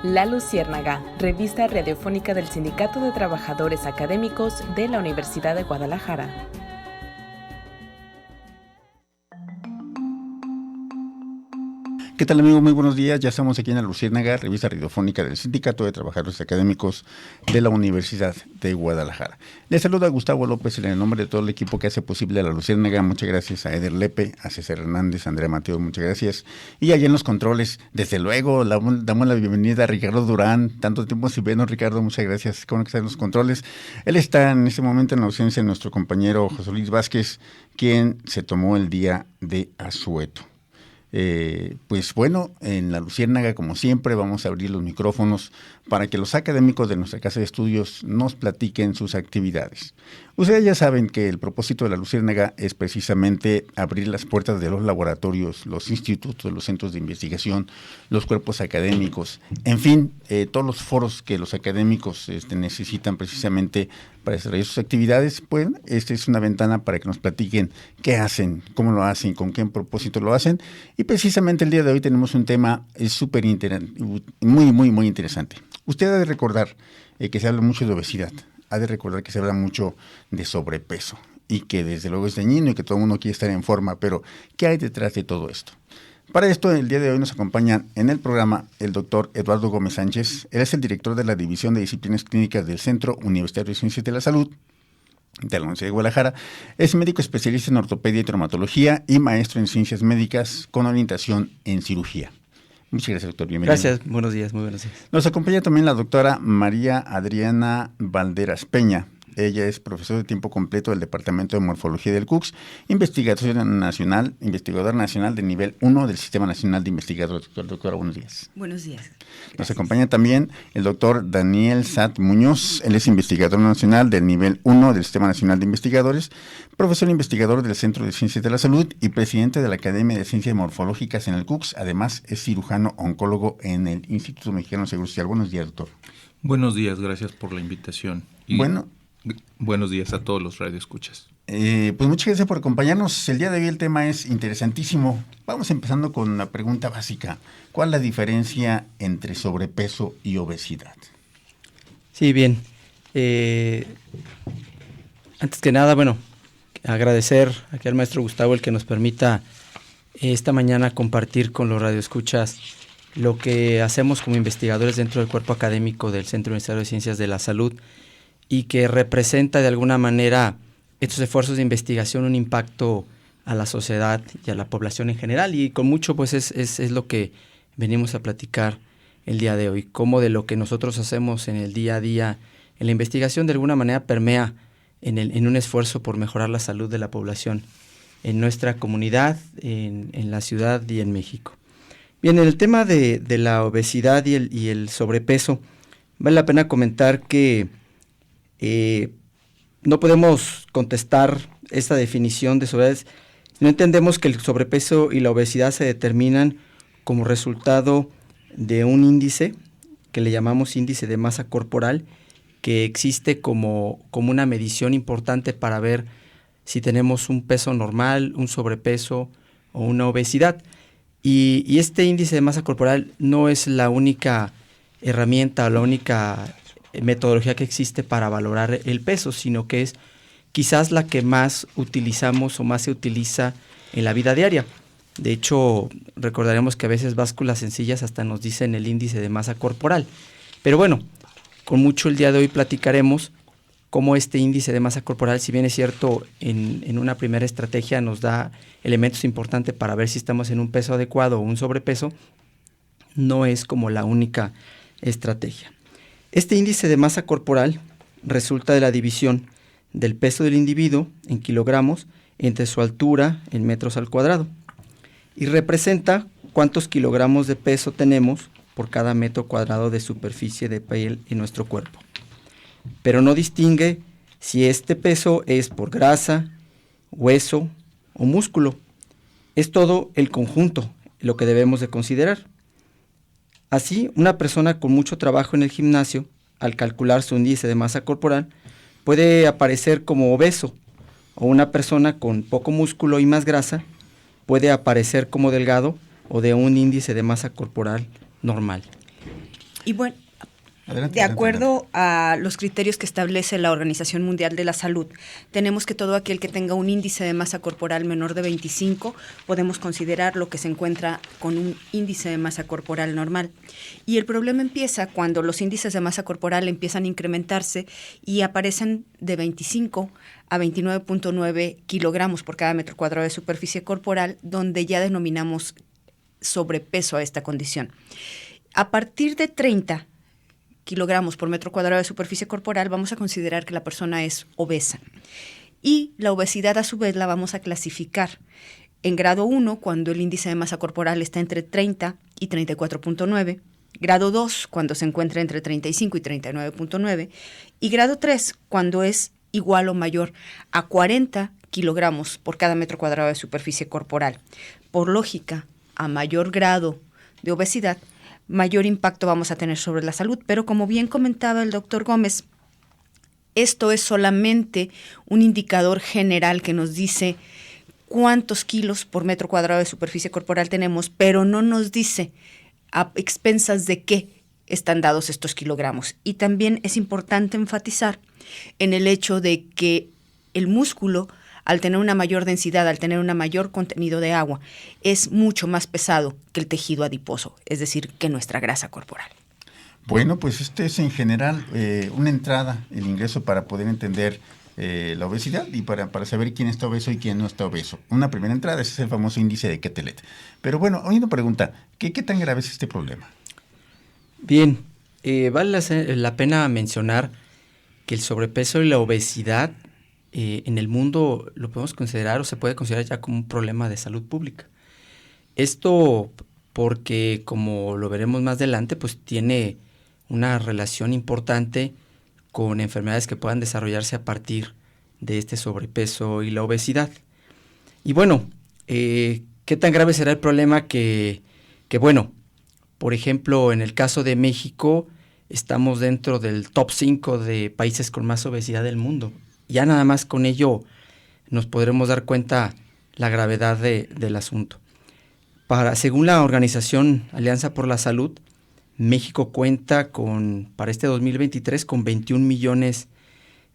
La Luciérnaga, revista radiofónica del Sindicato de Trabajadores Académicos de la Universidad de Guadalajara. ¿Qué tal, amigo? Muy buenos días. Ya estamos aquí en La Luciérnaga, revista radiofónica del Sindicato de Trabajadores Académicos de la Universidad de Guadalajara. Les saluda Gustavo López en el nombre de todo el equipo que hace posible La Luciérnaga. Muchas gracias a Eder Lepe, a César Hernández, a Andrea Mateo, muchas gracias. Y allá en los controles, desde luego, damos la bienvenida a Ricardo Durán. Tanto tiempo sin vernos, Ricardo, muchas gracias. ¿Cómo que están los controles? Él está en este momento en la ausencia de nuestro compañero José Luis Vázquez, quien se tomó el día de asueto. Pues bueno, en La Luciérnaga, como siempre, vamos a abrir los micrófonos para que los académicos de nuestra casa de estudios nos platiquen sus actividades. Ustedes ya saben que el propósito de La Luciérnaga es precisamente abrir las puertas de los laboratorios, los institutos, los centros de investigación, los cuerpos académicos, en fin, todos los foros que los académicos necesitan precisamente para desarrollar sus actividades. Pues esta es una ventana para que nos platiquen qué hacen, cómo lo hacen, con qué propósito lo hacen. Y precisamente el día de hoy tenemos un tema súper muy interesante. Usted ha de recordar que se habla mucho de obesidad, ha de recordar que se habla mucho de sobrepeso y que desde luego es dañino y que todo el mundo quiere estar en forma, pero ¿qué hay detrás de todo esto? Para esto, el día de hoy nos acompaña en el programa el doctor Eduardo Gómez Sánchez. Él es el director de la División de Disciplinas Clínicas del Centro Universitario de Ciencias de la Salud de la Universidad de Guadalajara. Es médico especialista en ortopedia y traumatología y maestro en ciencias médicas con orientación en cirugía. Muchas gracias, doctor. Bienvenido. Gracias, buenos días, muy buenos días. Nos acompaña también la doctora María Adriana Valderas Peña. Ella es profesora de tiempo completo del Departamento de Morfología del CUCS, investigadora nacional de nivel 1 del Sistema Nacional de Investigadores. Doctora, buenos días. Buenos días. Gracias. Nos acompaña también el doctor Daniel Sat Muñoz. Él es investigador nacional del nivel 1 del Sistema Nacional de Investigadores, profesor investigador del Centro de Ciencias de la Salud y presidente de la Academia de Ciencias Morfológicas en el CUCS. Además, es cirujano oncólogo en el Instituto Mexicano de Seguro Social. Buenos días, doctor. Buenos días, gracias por la invitación. Buenos días a todos los radioescuchas. Pues muchas gracias por acompañarnos. El día de hoy el tema es interesantísimo. Vamos empezando con una pregunta básica. ¿Cuál es la diferencia entre sobrepeso y obesidad? Sí, bien. Antes que nada, agradecer aquí al maestro Gustavo el que nos permita esta mañana compartir con los radioescuchas lo que hacemos como investigadores dentro del cuerpo académico del Centro Universitario de Ciencias de la Salud, y que representa de alguna manera estos esfuerzos de investigación un impacto a la sociedad y a la población en general, y con mucho pues es lo que venimos a platicar el día de hoy, cómo de lo que nosotros hacemos en el día a día en la investigación de alguna manera permea en un esfuerzo por mejorar la salud de la población en nuestra comunidad, en la ciudad y en México. Bien, en el tema de la obesidad y el sobrepeso, vale la pena comentar que no podemos contestar esta definición de sobrepeso. No entendemos que el sobrepeso y la obesidad se determinan como resultado de un índice que le llamamos índice de masa corporal, que existe como una medición importante para ver si tenemos un peso normal, un sobrepeso o una obesidad. Y este índice de masa corporal no es la única herramienta o la única metodología que existe para valorar el peso, sino que es quizás la que más utilizamos o más se utiliza en la vida diaria. De hecho, recordaremos que a veces básculas sencillas hasta nos dicen el índice de masa corporal. Pero bueno, con mucho el día de hoy platicaremos cómo este índice de masa corporal, si bien es cierto, en una primera estrategia nos da elementos importantes para ver si estamos en un peso adecuado o un sobrepeso, no es como la única estrategia. Este índice de masa corporal resulta de la división del peso del individuo en kilogramos entre su altura en metros al cuadrado y representa cuántos kilogramos de peso tenemos por cada metro cuadrado de superficie de piel en nuestro cuerpo. Pero no distingue si este peso es por grasa, hueso o músculo. Es todo el conjunto lo que debemos de considerar. Así, una persona con mucho trabajo en el gimnasio, al calcular su índice de masa corporal, puede aparecer como obeso, o una persona con poco músculo y más grasa puede aparecer como delgado o de un índice de masa corporal normal. Y bueno, Adelante, de acuerdo a los criterios que establece la Organización Mundial de la Salud, tenemos que todo aquel que tenga un índice de masa corporal menor de 25, podemos considerar lo que se encuentra con un índice de masa corporal normal. Y el problema empieza cuando los índices de masa corporal empiezan a incrementarse y aparecen de 25 a 29.9 kilogramos por cada metro cuadrado de superficie corporal, donde ya denominamos sobrepeso a esta condición. A partir de 30 kilogramos por metro cuadrado de superficie corporal, vamos a considerar que la persona es obesa. Y la obesidad, a su vez, la vamos a clasificar en grado 1, cuando el índice de masa corporal está entre 30 y 34.9, grado 2, cuando se encuentra entre 35 y 39.9, y grado 3, cuando es igual o mayor a 40 kilogramos por cada metro cuadrado de superficie corporal. Por lógica, a mayor grado de obesidad, mayor impacto vamos a tener sobre la salud. Pero como bien comentaba el doctor Gómez, esto es solamente un indicador general que nos dice cuántos kilos por metro cuadrado de superficie corporal tenemos, pero no nos dice a expensas de qué están dados estos kilogramos. Y también es importante enfatizar en el hecho de que el músculo, al tener una mayor densidad, al tener un mayor contenido de agua, es mucho más pesado que el tejido adiposo, es decir, que nuestra grasa corporal. Bueno, pues este es en general una entrada, el ingreso para poder entender la obesidad y para saber quién está obeso y quién no está obeso. Una primera entrada, ese es el famoso índice de Quetelet. Pero bueno, hoy una pregunta, ¿qué tan grave es este problema? Bien, vale la pena mencionar que el sobrepeso y la obesidad en el mundo lo podemos considerar o se puede considerar ya como un problema de salud pública. Esto porque, como lo veremos más adelante, pues tiene una relación importante con enfermedades que puedan desarrollarse a partir de este sobrepeso y la obesidad. Y bueno, ¿qué tan grave será el problema que bueno, por ejemplo, en el caso de México, estamos dentro del top 5 de países con más obesidad del mundo? Ya nada más con ello nos podremos dar cuenta la gravedad del asunto. Según la organización Alianza por la Salud, México cuenta para este 2023 con 21 millones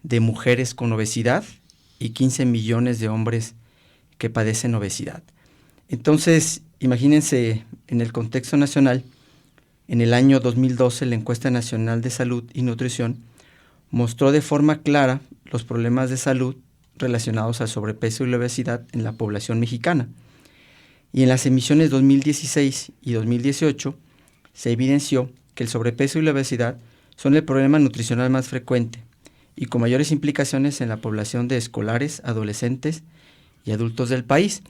de mujeres con obesidad y 15 millones de hombres que padecen obesidad. Entonces, imagínense, en el contexto nacional, en el año 2012 la Encuesta Nacional de Salud y Nutrición mostró de forma clara los problemas de salud relacionados al sobrepeso y la obesidad en la población mexicana. Y en las emisiones 2016 y 2018 se evidenció que el sobrepeso y la obesidad son el problema nutricional más frecuente y con mayores implicaciones en la población de escolares, adolescentes y adultos del país.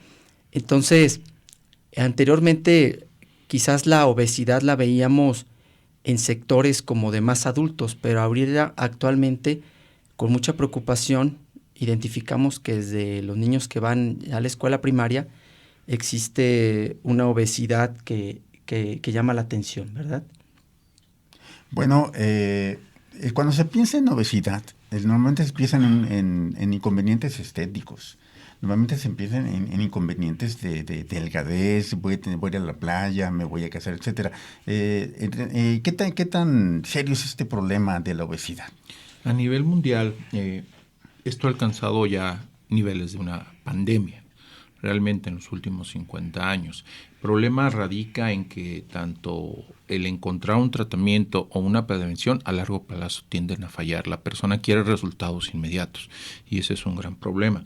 Entonces, anteriormente quizás la obesidad la veíamos en sectores como de más adultos, pero ahorita actualmente con mucha preocupación identificamos que desde los niños que van a la escuela primaria existe una obesidad que llama la atención, ¿verdad? Bueno, cuando se piensa en obesidad, normalmente se piensa en inconvenientes estéticos. Normalmente se empiezan en inconvenientes de delgadez, voy a ir a la playa, me voy a casar, etcétera. ¿Qué tan serio es este problema de la obesidad? A nivel mundial, esto ha alcanzado ya niveles de una pandemia, realmente en los últimos 50 años. El problema radica en que tanto el encontrar un tratamiento o una prevención a largo plazo tienden a fallar. La persona quiere resultados inmediatos y ese es un gran problema.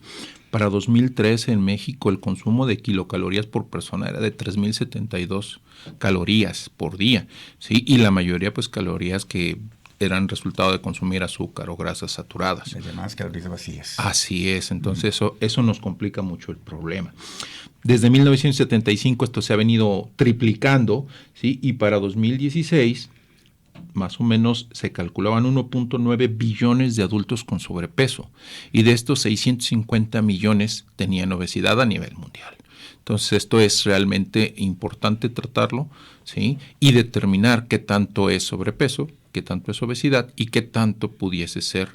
Para 2013 en México el consumo de kilocalorías por persona era de 3.072 calorías por día, ¿sí? Y la mayoría pues calorías que eran resultado de consumir azúcar o grasas saturadas. Las llamadas calorías vacías. Así es, entonces eso nos complica mucho el problema. Desde 1975 esto se ha venido triplicando, ¿sí? Y para 2016 más o menos se calculaban 1.9 billones de adultos con sobrepeso y de estos 650 millones tenían obesidad a nivel mundial. Entonces esto es realmente importante tratarlo, ¿sí? Y determinar qué tanto es sobrepeso, qué tanto es obesidad y qué tanto pudiese ser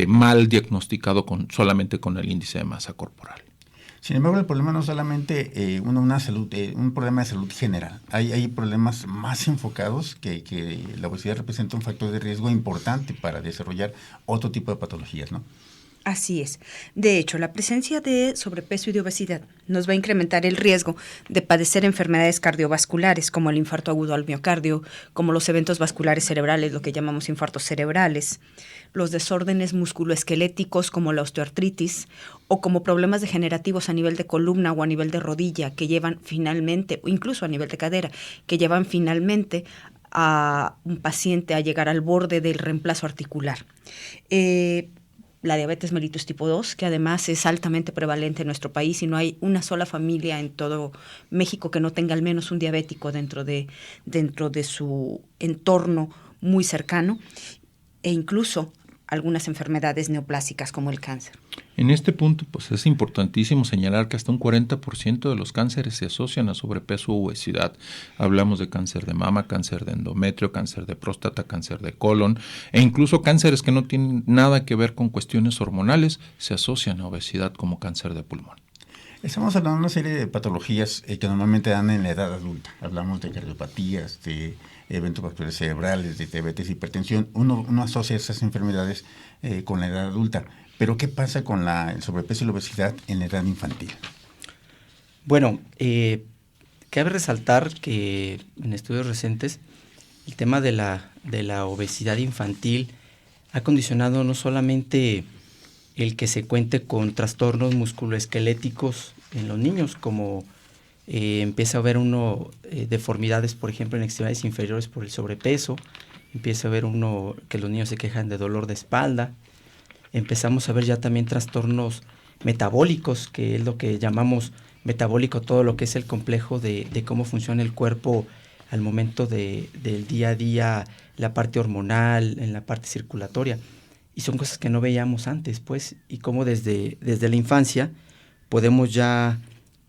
mal diagnosticado solamente con el índice de masa corporal. Sin embargo, el problema no es solamente una salud, un problema de salud general. Hay problemas más enfocados que la obesidad representa un factor de riesgo importante para desarrollar otro tipo de patologías, ¿no? Así es. De hecho, la presencia de sobrepeso y de obesidad nos va a incrementar el riesgo de padecer enfermedades cardiovasculares como el infarto agudo al miocardio, como los eventos vasculares cerebrales, lo que llamamos infartos cerebrales, los desórdenes musculoesqueléticos como la osteoartritis o como problemas degenerativos a nivel de columna o a nivel de rodilla que llevan finalmente, o incluso a nivel de cadera, que llevan finalmente a un paciente a llegar al borde del reemplazo articular. La diabetes mellitus tipo 2, que además es altamente prevalente en nuestro país y no hay una sola familia en todo México que no tenga al menos un diabético dentro de su entorno muy cercano, e incluso algunas enfermedades neoplásicas como el cáncer. En este punto, pues es importantísimo señalar que hasta un 40% de los cánceres se asocian a sobrepeso u obesidad. Hablamos de cáncer de mama, cáncer de endometrio, cáncer de próstata, cáncer de colon e incluso cánceres que no tienen nada que ver con cuestiones hormonales se asocian a obesidad como cáncer de pulmón. Estamos hablando de una serie de patologías que normalmente dan en la edad adulta. Hablamos de cardiopatías, de eventos vasculares cerebrales, de diabetes, hipertensión. Uno asocia esas enfermedades con la edad adulta. Pero ¿qué pasa con el sobrepeso y la obesidad en la edad infantil? Bueno, cabe resaltar que en estudios recientes el tema de la obesidad infantil ha condicionado no solamente el que se cuente con trastornos musculoesqueléticos en los niños, como empieza a haber deformidades, por ejemplo, en extremidades inferiores por el sobrepeso, empieza a haber que los niños se quejan de dolor de espalda, empezamos a ver ya también trastornos metabólicos, que es lo que llamamos metabólico, todo lo que es el complejo de cómo funciona el cuerpo al momento del día a día, la parte hormonal, en la parte circulatoria. Y son cosas que no veíamos antes, pues, y cómo desde la infancia podemos ya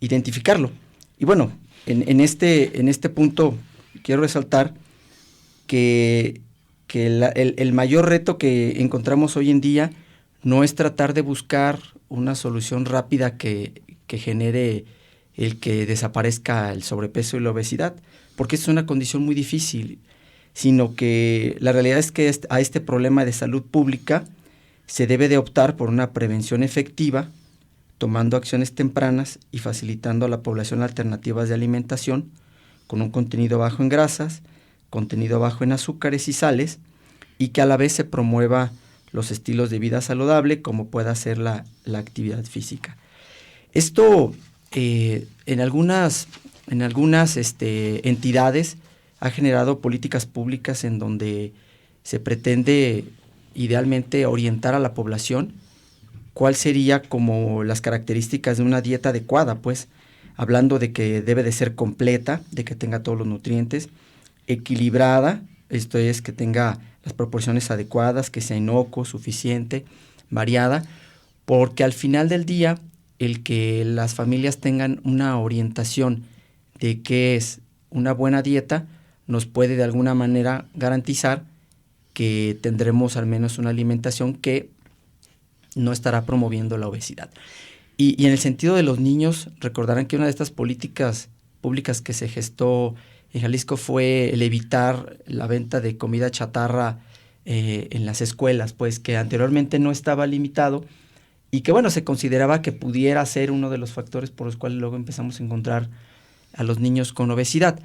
identificarlo. Y bueno, en este punto quiero resaltar que el mayor reto que encontramos hoy en día no es tratar de buscar una solución rápida que genere el que desaparezca el sobrepeso y la obesidad, porque es una condición muy difícil, sino que la realidad es que a este problema de salud pública se debe de optar por una prevención efectiva, tomando acciones tempranas y facilitando a la población alternativas de alimentación con un contenido bajo en grasas, contenido bajo en azúcares y sales, y que a la vez se promueva los estilos de vida saludable como pueda ser la actividad física. Esto en algunas entidades ha generado políticas públicas en donde se pretende idealmente orientar a la población cuál sería como las características de una dieta adecuada, pues hablando de que debe de ser completa, de que tenga todos los nutrientes, equilibrada, esto es que tenga las proporciones adecuadas, que sea inocuo, suficiente, variada, porque al final del día el que las familias tengan una orientación de qué es una buena dieta nos puede de alguna manera garantizar que tendremos al menos una alimentación que no estará promoviendo la obesidad. Y en el sentido de los niños, recordarán que una de estas políticas públicas que se gestó en Jalisco fue el evitar la venta de comida chatarra en las escuelas, pues que anteriormente no estaba limitado y que bueno, se consideraba que pudiera ser uno de los factores por los cuales luego empezamos a encontrar a los niños con obesidad,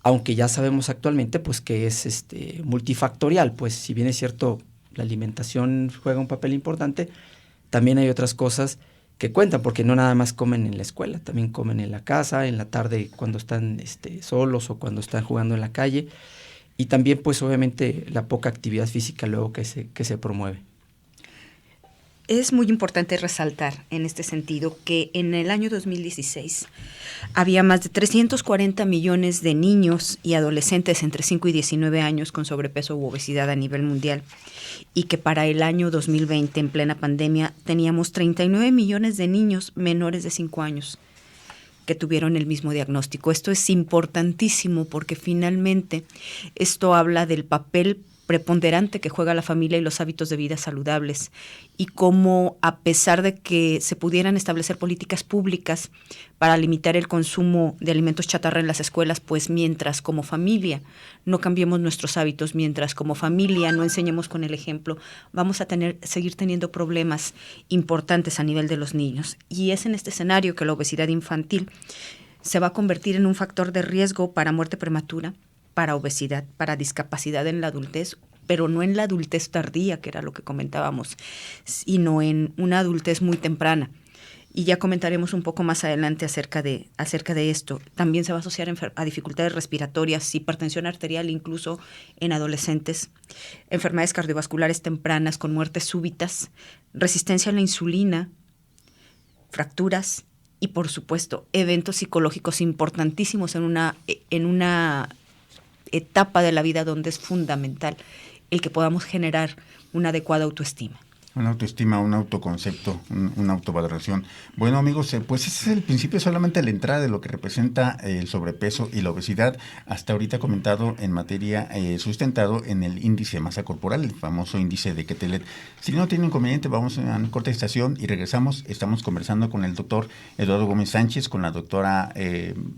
aunque ya sabemos actualmente pues que es multifactorial, pues si bien es cierto la alimentación juega un papel importante, también hay otras cosas que cuentan, porque no nada más comen en la escuela, también comen en la casa, en la tarde cuando están solos o cuando están jugando en la calle, y también pues obviamente la poca actividad física luego que se promueve. Es muy importante resaltar en este sentido que en el año 2016 había más de 340 millones de niños y adolescentes entre 5 y 19 años con sobrepeso u obesidad a nivel mundial y que para el año 2020, en plena pandemia, teníamos 39 millones de niños menores de 5 años que tuvieron el mismo diagnóstico. Esto es importantísimo porque finalmente esto habla del papel preponderante que juega la familia y los hábitos de vida saludables, y cómo, a pesar de que se pudieran establecer políticas públicas para limitar el consumo de alimentos chatarra en las escuelas, pues mientras como familia no cambiemos nuestros hábitos, mientras como familia no enseñemos con el ejemplo, vamos a seguir teniendo problemas importantes a nivel de los niños. Y es en este escenario que la obesidad infantil se va a convertir en un factor de riesgo para muerte prematura, para obesidad, para discapacidad en la adultez, pero no en la adultez tardía, que era lo que comentábamos, sino en una adultez muy temprana. Y ya comentaremos un poco más adelante acerca de esto. También se va a asociar a dificultades respiratorias, hipertensión arterial incluso en adolescentes, enfermedades cardiovasculares tempranas con muertes súbitas, resistencia a la insulina, fracturas y, por supuesto, eventos psicológicos importantísimos en una etapa de la vida donde es fundamental el que podamos generar una adecuada autoestima. Una autoestima, un autoconcepto, una autovaloración. Bueno, amigos, pues ese es el principio, solamente la entrada de lo que representa el sobrepeso y la obesidad, hasta ahorita comentado en materia, sustentado en el índice de masa corporal, el famoso índice de Quetelet. Si no tiene inconveniente, vamos a una corta estación y regresamos. Estamos conversando con el doctor Eduardo Gómez Sánchez, con la doctora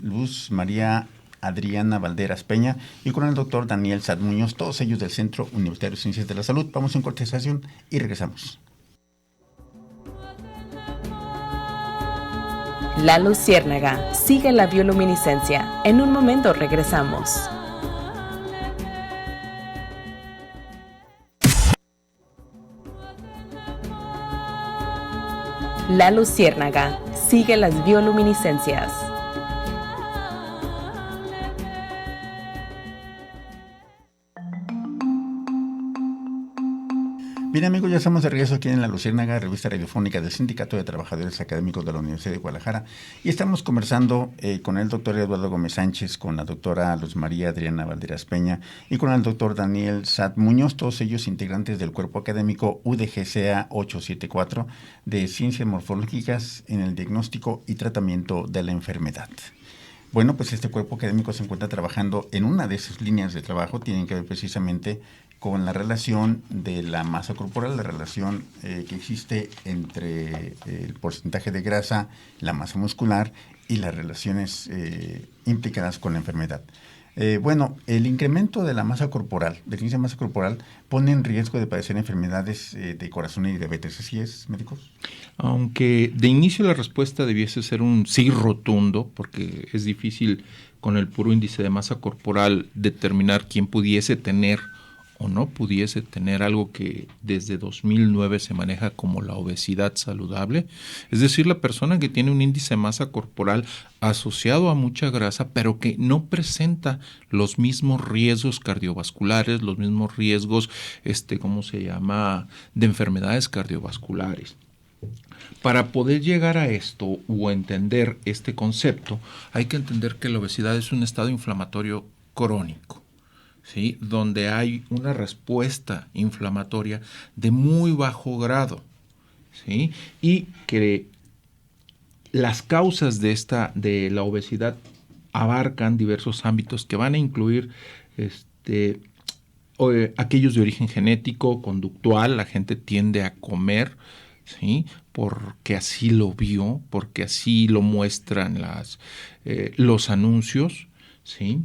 Luz María Adriana Valderas Peña y con el doctor Daniel Sad Muñoz, todos ellos del Centro Universitario de Ciencias de la Salud. Vamos a una corta estación y regresamos. La Luciérnaga sigue la bioluminiscencia. En un momento regresamos. La Luciérnaga sigue las bioluminiscencias. Bien, amigos, ya estamos de regreso aquí en La Luciérnaga, revista radiofónica del Sindicato de Trabajadores Académicos de la Universidad de Guadalajara, y estamos conversando con el doctor Eduardo Gómez Sánchez, con la doctora Luz María Adriana Valderas Peña y con el doctor Daniel Sad Muñoz, todos ellos integrantes del cuerpo académico UDGCA 874 de Ciencias Morfológicas en el Diagnóstico y Tratamiento de la Enfermedad. Bueno, pues este cuerpo académico se encuentra trabajando en una de sus líneas de trabajo, tienen que ver precisamente con la relación de la masa corporal, la relación que existe entre el porcentaje de grasa, la masa muscular y las relaciones implicadas con la enfermedad. Bueno, el incremento de la masa corporal, del índice de masa corporal, pone en riesgo de padecer enfermedades de corazón y diabetes. ¿Así es, médicos? Aunque de inicio la respuesta debiese ser un sí rotundo, porque es difícil con el puro índice de masa corporal determinar quién pudiese tener o no pudiese tener algo que desde 2009 se maneja como la obesidad saludable, es decir, la persona que tiene un índice de masa corporal asociado a mucha grasa, pero que no presenta los mismos riesgos cardiovasculares, los mismos riesgos, de enfermedades cardiovasculares. Para poder llegar a esto o entender este concepto, hay que entender que la obesidad es un estado inflamatorio crónico, ¿sí? Donde hay una respuesta inflamatoria de muy bajo grado, ¿sí? Y que las causas de la obesidad abarcan diversos ámbitos que van a incluir aquellos de origen genético, conductual. La gente tiende a comer, ¿sí? Porque así lo vio, porque así lo muestran los anuncios, ¿sí?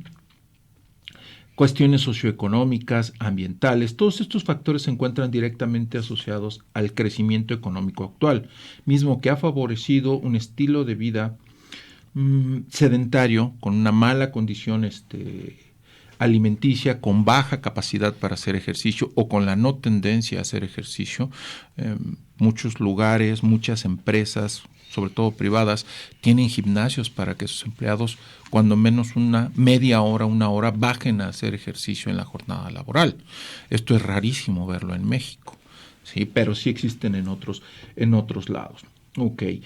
Cuestiones socioeconómicas, ambientales, todos estos factores se encuentran directamente asociados al crecimiento económico actual, mismo que ha favorecido un estilo de vida sedentario, con una mala condición alimenticia, con baja capacidad para hacer ejercicio o con la no tendencia a hacer ejercicio. Muchos lugares, muchas empresas, sobre todo privadas, tienen gimnasios para que sus empleados cuando menos una media hora, una hora, bajen a hacer ejercicio en la jornada laboral. Esto es rarísimo verlo en México, ¿sí? Pero sí existen en otros lados. Okay.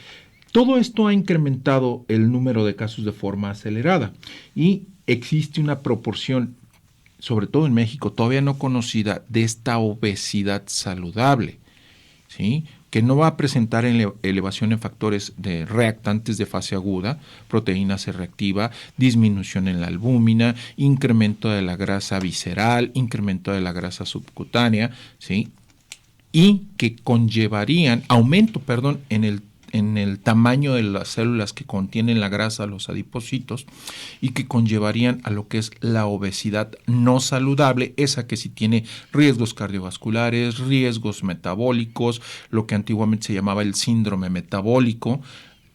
Todo esto ha incrementado el número de casos de forma acelerada y existe una proporción, sobre todo en México, todavía no conocida, de esta obesidad saludable, ¿sí? que no va a presentar elevación en factores de reactantes de fase aguda, proteína C reactiva, disminución en la albúmina, incremento de la grasa visceral, incremento de la grasa subcutánea, ¿sí? Y que conllevarían, aumento en el tamaño de las células que contienen la grasa, los adipocitos, y que conllevarían a lo que es la obesidad no saludable, esa que sí tiene riesgos cardiovasculares, riesgos metabólicos, lo que antiguamente se llamaba el síndrome metabólico,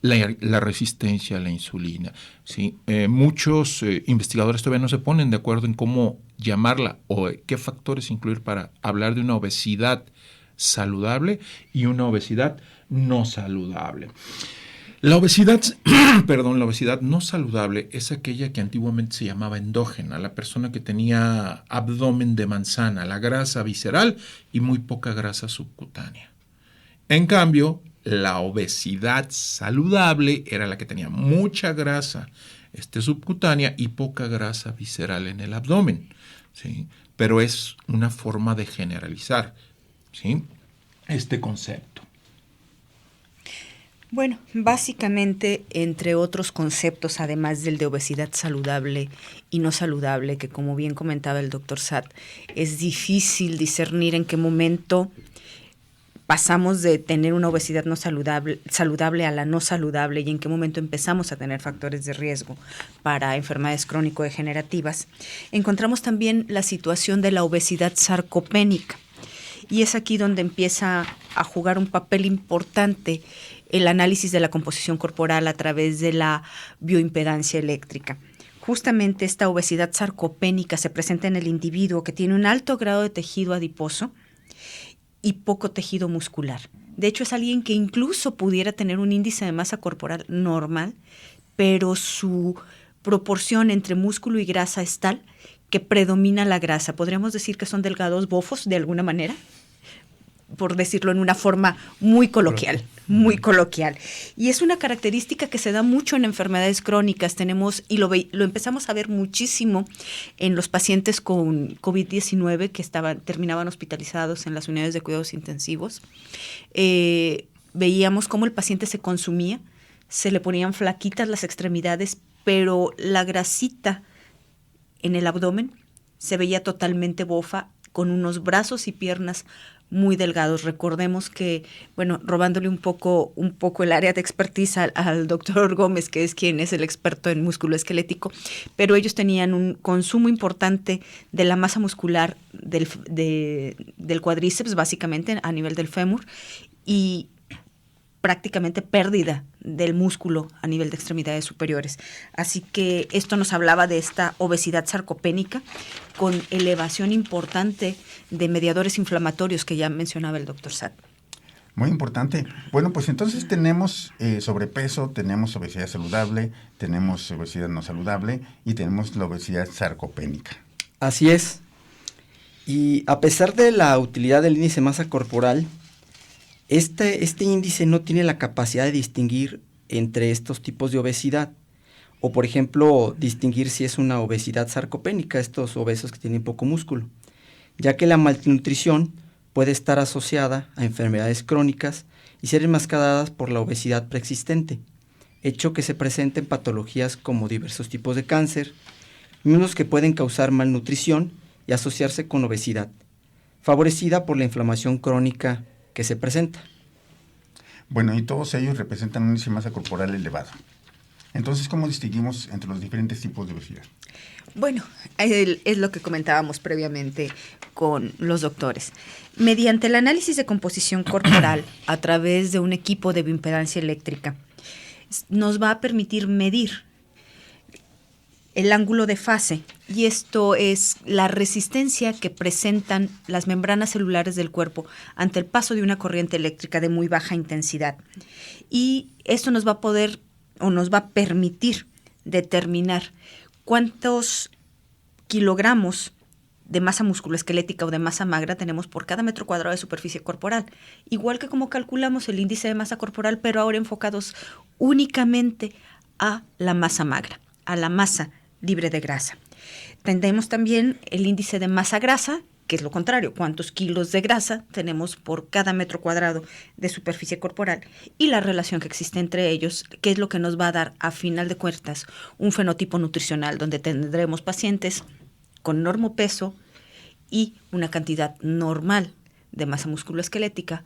la resistencia a la insulina. ¿Sí? Muchos investigadores todavía no se ponen de acuerdo en cómo llamarla o qué factores incluir para hablar de una obesidad saludable y una obesidad no saludable. La obesidad, la obesidad no saludable es aquella que antiguamente se llamaba endógena, la persona que tenía abdomen de manzana, la grasa visceral y muy poca grasa subcutánea. En cambio, la obesidad saludable era la que tenía mucha grasa subcutánea y poca grasa visceral en el abdomen, ¿sí? Pero es una forma de generalizar, ¿sí?, este concepto. Bueno, básicamente, entre otros conceptos, además del de obesidad saludable y no saludable, que como bien comentaba el doctor Satt, es difícil discernir en qué momento pasamos de tener una obesidad no saludable a la no saludable y en qué momento empezamos a tener factores de riesgo para enfermedades crónico-degenerativas. Encontramos también la situación de la obesidad sarcopénica. Y es aquí donde empieza a jugar un papel importante el análisis de la composición corporal a través de la bioimpedancia eléctrica. Justamente esta obesidad sarcopénica se presenta en el individuo que tiene un alto grado de tejido adiposo y poco tejido muscular. De hecho, es alguien que incluso pudiera tener un índice de masa corporal normal, pero su proporción entre músculo y grasa es tal que predomina la grasa. Podríamos decir que son delgados bofos de alguna manera, por decirlo en una forma muy coloquial. Y es una característica que se da mucho en enfermedades crónicas. Tenemos, y lo empezamos a ver muchísimo en los pacientes con COVID-19 que terminaban hospitalizados en las unidades de cuidados intensivos. Veíamos cómo el paciente se consumía, se le ponían flaquitas las extremidades, pero la grasita en el abdomen se veía totalmente bofa, con unos brazos y piernas muy delgados. Recordemos que, robándole un poco el área de expertise al doctor Gómez, que es quien es el experto en músculo esquelético, pero ellos tenían un consumo importante de la masa muscular del cuádriceps, básicamente a nivel del fémur, y prácticamente pérdida del músculo a nivel de extremidades superiores. Así que esto nos hablaba de esta obesidad sarcopénica con elevación importante de mediadores inflamatorios que ya mencionaba el doctor Satt. Muy importante. Bueno, pues entonces tenemos sobrepeso, tenemos obesidad saludable, tenemos obesidad no saludable y tenemos la obesidad sarcopénica. Así es. Y a pesar de la utilidad del índice de masa corporal, este índice no tiene la capacidad de distinguir entre estos tipos de obesidad, o por ejemplo, distinguir si es una obesidad sarcopénica, estos obesos que tienen poco músculo, ya que la malnutrición puede estar asociada a enfermedades crónicas y ser enmascaradas por la obesidad preexistente, hecho que se presenta en patologías como diversos tipos de cáncer, mismos que pueden causar malnutrición y asociarse con obesidad, favorecida por la inflamación crónica que se presenta. Bueno, y todos ellos representan un índice de masa corporal elevado. Entonces, ¿cómo distinguimos entre los diferentes tipos de obesidad? Bueno, es lo que comentábamos previamente con los doctores. Mediante el análisis de composición corporal a través de un equipo de bioimpedancia eléctrica, nos va a permitir medir el ángulo de fase, y esto es la resistencia que presentan las membranas celulares del cuerpo ante el paso de una corriente eléctrica de muy baja intensidad. Y esto nos va a poder o nos va a permitir determinar cuántos kilogramos de masa musculoesquelética o de masa magra tenemos por cada metro cuadrado de superficie corporal. Igual que como calculamos el índice de masa corporal, pero ahora enfocados únicamente a la masa magra, a la masa libre de grasa. Tendremos también el índice de masa grasa, que es lo contrario, cuántos kilos de grasa tenemos por cada metro cuadrado de superficie corporal, y la relación que existe entre ellos, que es lo que nos va a dar, a final de cuentas, un fenotipo nutricional, donde tendremos pacientes con normopeso y una cantidad normal de masa musculoesquelética,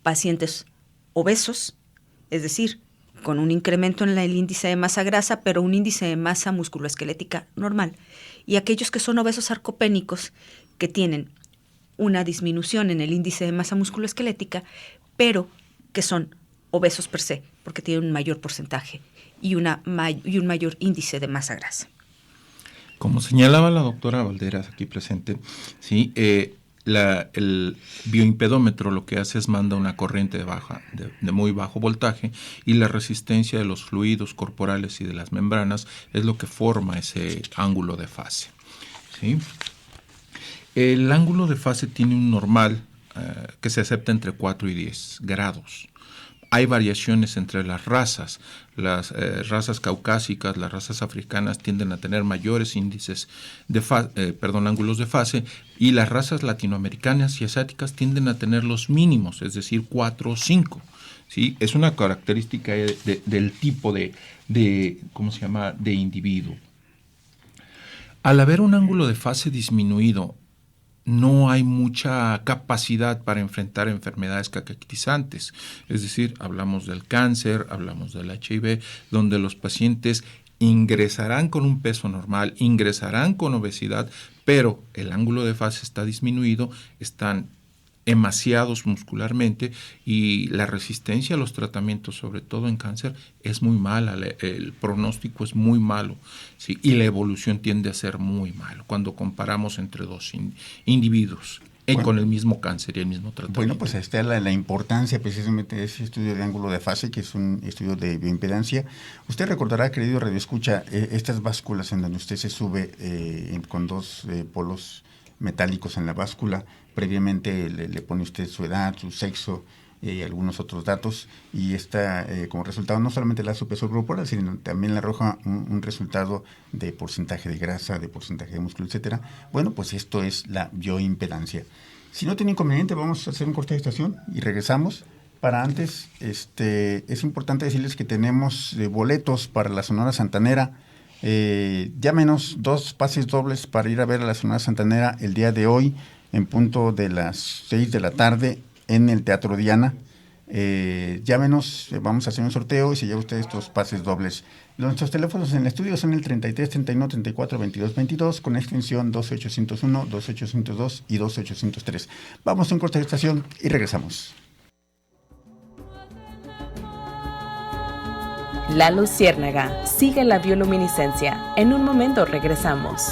pacientes obesos, es decir, con un incremento en el índice de masa grasa, pero un índice de masa musculoesquelética normal, y aquellos que son obesos sarcopénicos, que tienen una disminución en el índice de masa musculoesquelética, pero que son obesos per se, porque tienen un mayor porcentaje y un mayor índice de masa grasa. Como señalaba la doctora Valderas aquí presente, ¿sí? El bioimpedómetro lo que hace es manda una corriente de muy bajo voltaje, y la resistencia de los fluidos corporales y de las membranas es lo que forma ese ángulo de fase, ¿sí? El ángulo de fase tiene un normal que se acepta entre 4 y 10 grados. Hay variaciones entre las razas. Las razas caucásicas, las razas africanas tienden a tener mayores índices de ángulos de fase, y las razas latinoamericanas y asiáticas tienden a tener los mínimos, es decir, 4 o 5. ¿Sí? Es una característica del tipo de individuo. Al haber un ángulo de fase disminuido, no hay mucha capacidad para enfrentar enfermedades caquetizantes. Es decir, hablamos del cáncer, hablamos del HIV, donde los pacientes ingresarán con un peso normal, ingresarán con obesidad, pero el ángulo de fase está disminuido, están emaciados muscularmente, y la resistencia a los tratamientos, sobre todo en cáncer, es muy mala, el pronóstico es muy malo, ¿sí? Y la evolución tiende a ser muy malo cuando comparamos entre dos individuos con el mismo cáncer y el mismo tratamiento. Bueno, pues está la importancia precisamente de ese estudio de ángulo de fase, que es un estudio de bioimpedancia. Usted recordará, querido radioescucha, estas básculas en donde usted se sube con dos polos metálicos en la báscula. Previamente le pone usted su edad, su sexo y algunos otros datos, y está como resultado no solamente su peso corporal, sino también le arroja un resultado de porcentaje de grasa, de porcentaje de músculo, etcétera. Bueno, pues esto es la bioimpedancia. Si no tiene inconveniente, vamos a hacer un corte de estación y regresamos. Para antes, es importante decirles que tenemos boletos para la Sonora Santanera. Llámenos, 2 pases dobles para ir a ver a la Sonora Santanera el día de hoy, en punto de las 6 de la tarde en el Teatro Diana. Llámenos, vamos a hacer un sorteo y se lleva usted estos pases dobles. Nuestros teléfonos en el estudio son el 33 31 34 22 22 con extensión 12801, 12802 y 12803. Vamos a un corte de estación y regresamos. La Luciérnaga, sigue la bioluminiscencia. En un momento regresamos.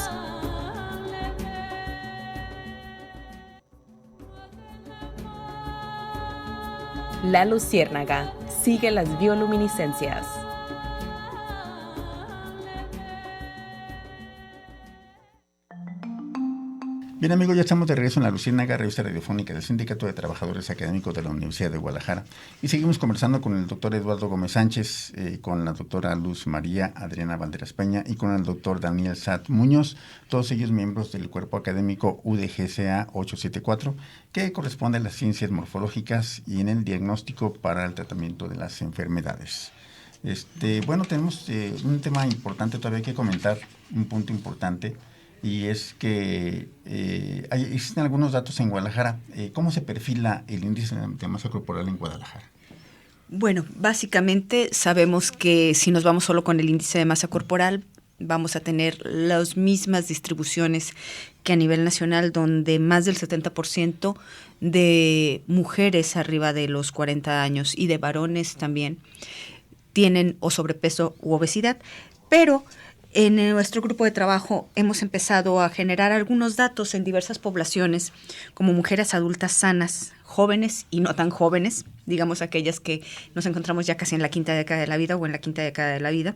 La Luciérnaga, sigue las bioluminiscencias. Bien, amigos, ya estamos de regreso en La Luciérnaga, revista radiofónica del Sindicato de Trabajadores Académicos de la Universidad de Guadalajara. Y seguimos conversando con el doctor Eduardo Gómez Sánchez, con la doctora Luz María Adriana Valderas Peña y con el doctor Daniel Satt Muñoz, todos ellos miembros del cuerpo académico UDGCA 874, que corresponde a las ciencias morfológicas y en el diagnóstico para el tratamiento de las enfermedades. Bueno, tenemos un tema importante todavía que comentar, un punto importante, y es que existen algunos datos en Guadalajara. ¿Cómo se perfila el índice de masa corporal en Guadalajara? Bueno, básicamente sabemos que si nos vamos solo con el índice de masa corporal, vamos a tener las mismas distribuciones que a nivel nacional, donde más del 70% de mujeres arriba de los 40 años y de varones también tienen o sobrepeso u obesidad, pero en nuestro grupo de trabajo hemos empezado a generar algunos datos en diversas poblaciones, como mujeres adultas sanas, jóvenes y no tan jóvenes, digamos aquellas que nos encontramos ya casi en la quinta década de la vida o en la quinta década de la vida.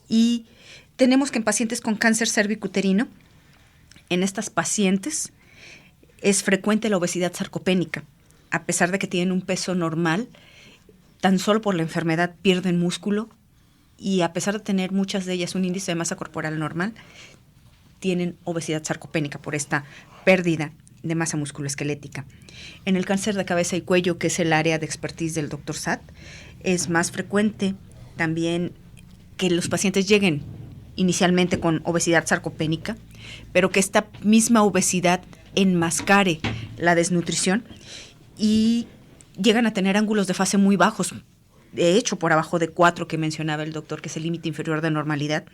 Y tenemos que en pacientes con cáncer cervicuterino, en estas pacientes es frecuente la obesidad sarcopénica. A pesar de que tienen un peso normal, tan solo por la enfermedad pierden músculo, y a pesar de tener muchas de ellas un índice de masa corporal normal, tienen obesidad sarcopénica por esta pérdida de masa musculoesquelética. En el cáncer de cabeza y cuello, que es el área de expertise del Dr. Saad, es más frecuente también que los pacientes lleguen inicialmente con obesidad sarcopénica, pero que esta misma obesidad enmascare la desnutrición y llegan a tener ángulos de fase muy bajos, de hecho por abajo de 4 que mencionaba el doctor, que es el límite inferior de normalidad,